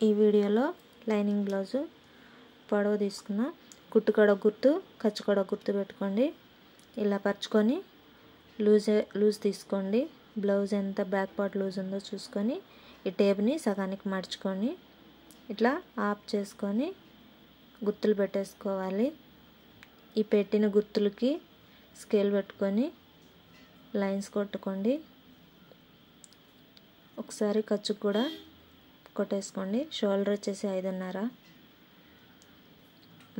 ఈ వీడియోలో lining blouse పొడవు తీసుకున్నా, కుట్టుకడ గుర్తు ఖర్చుకడ గుర్తు పెట్టుకోండి. ఇలా పరుచుకొని లూజ్ తీసుకోండి. బ్లౌజ్ ఎంత బ్యాక్ పార్ట్ లూజ్ ఉందో చూసుకొని ఈ టేప్ని సగానికి మడుచుకొని ఇట్లా ఆఫ్ చేసుకొని గుర్తులు పెట్టేసుకోవాలి. ఈ పెట్టిన గుర్తులకి స్కేల్ పెట్టుకొని లైన్స్ కొట్టుకోండి. ఒకసారి ఖర్చు కూడా కొట్టేసుకోండి. షోల్డర్ వచ్చేసి 5.5.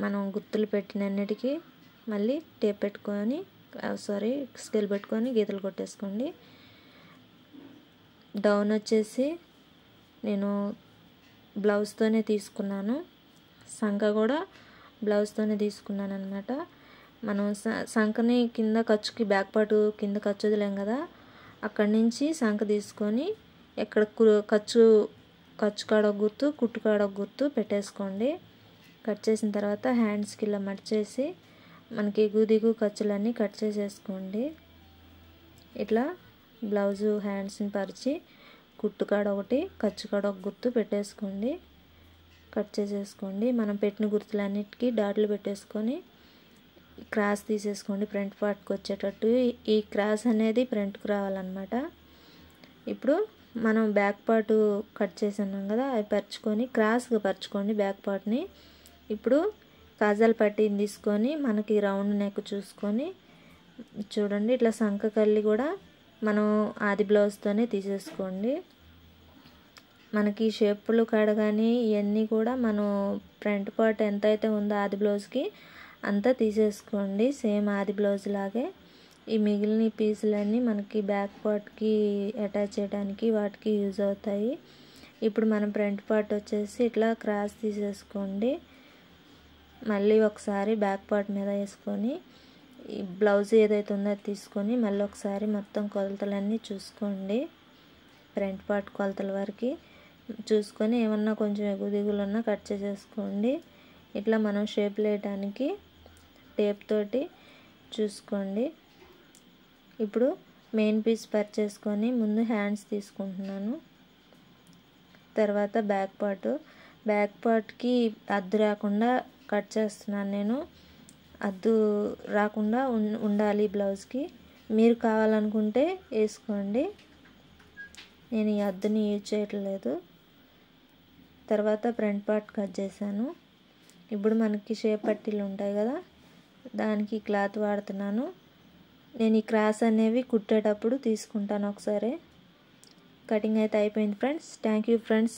మనం గుర్తులు పెట్టినన్నిటికీ మళ్ళీ టేప్ పెట్టుకొని స్కేల్ పెట్టుకొని గీతలు కొట్టేసుకోండి. డౌన్ వచ్చేసి నేను బ్లౌజ్తోనే తీసుకున్నాను. సంక కూడా బ్లౌజ్తోనే తీసుకున్నాను అన్నమాట. మనం సంకని కింద ఖర్చుకి బ్యాక్ పార్ట్ కింద ఖర్చు వదిలేం కదా, అక్కడి నుంచి సంక తీసుకొని ఎక్కడ ఖర్చు కాడ గుర్తు కుట్టు కాడ గుర్తు పెట్టేసుకోండి. కట్ చేసిన తర్వాత హ్యాండ్స్కి ఇలా మడిచేసి మనకి ఎగు దిగు ఖర్చులన్నీ కట్ చేసేసుకోండి. ఇట్లా బ్లౌజు హ్యాండ్స్ని పరిచి కుట్టు కాడ ఒకటి ఖర్చు కాడ ఒక గుర్తు పెట్టేసుకోండి. కట్ చేసేసుకోండి. మనం పెట్టిన గుర్తులన్నిటికీ డాట్లు పెట్టేసుకొని క్రాస్ తీసేసుకోండి. ఫ్రంట్ పార్ట్కి వచ్చేటట్టు ఈ క్రాస్ అనేది ఫ్రంట్కి రావాలన్నమాట. ఇప్పుడు మనం బ్యాక్ పార్ట్ కట్ చేస్తున్నాం కదా, అవి పరుచుకొని క్రాస్గా పరుచుకోండి బ్యాక్ పార్ట్ని. ఇప్పుడు కాజాల పట్టీని తీసుకొని మనకి రౌండ్ నెక్ చూసుకొని చూడండి, ఇట్లా సంక కల్లి కూడా మనం ఆది బ్లౌజ్తోనే తీసేసుకోండి. మనకి షేపులు కాడ కానీ ఇవన్నీ కూడా మనం ఫ్రంట్ పార్ట్ ఎంత అయితే ఉందో ఆది బ్లౌజ్కి అంతా తీసేసుకోండి. సేమ్ ఆది బ్లౌజ్ లాగే ఈ మిగిలిన పీసులన్నీ మనకి బ్యాక్ పార్ట్కి అటాచ్ చేయడానికి వాటికి యూజ్ అవుతాయి. ఇప్పుడు మనం ఫ్రంట్ పార్ట్ వచ్చేసి ఇట్లా క్రాస్ తీసేసుకోండి. మళ్ళీ ఒకసారి బ్యాక్ పార్ట్ మీద వేసుకొని ఈ బ్లౌజ్ ఏదైతే ఉందో అది తీసుకొని మళ్ళీ ఒకసారి మొత్తం కొలతలన్నీ చూసుకోండి. ఫ్రంట్ పార్ట్ కొలతల వరకు చూసుకొని ఏమన్నా కొంచెం ఎగు దిగులు ఉన్నా కట్ చేసేసుకోండి. ఇట్లా మనం షేప్ వేయడానికి టేప్ తోటి చూసుకోండి. ఇప్పుడు మెయిన్ పీస్ పర్చేసుకొని ముందు హ్యాండ్స్ తీసుకుంటున్నాను. తర్వాత బ్యాక్ పార్ట్కి అద్దు రాకుండా కట్ చేస్తున్నాను నేను. అద్దు రాకుండా ఉండాలి బ్లౌజ్కి. మీరు కావాలనుకుంటే వేసుకోండి, నేను ఈ అద్దుని యూజ్ చేయట్లేదు. తర్వాత ఫ్రంట్ పార్ట్ కట్ చేశాను. ఇప్పుడు మనకి షేప్ పట్టీలు ఉంటాయి కదా, దానికి క్లాత్ వాడుతున్నాను. నేను ఈ క్రాస్ అనేవి కుట్టేటప్పుడు తీసుకుంటాను ఒకసారి. కటింగ్ అయితే అయిపోయింది ఫ్రెండ్స్. Thank you friends.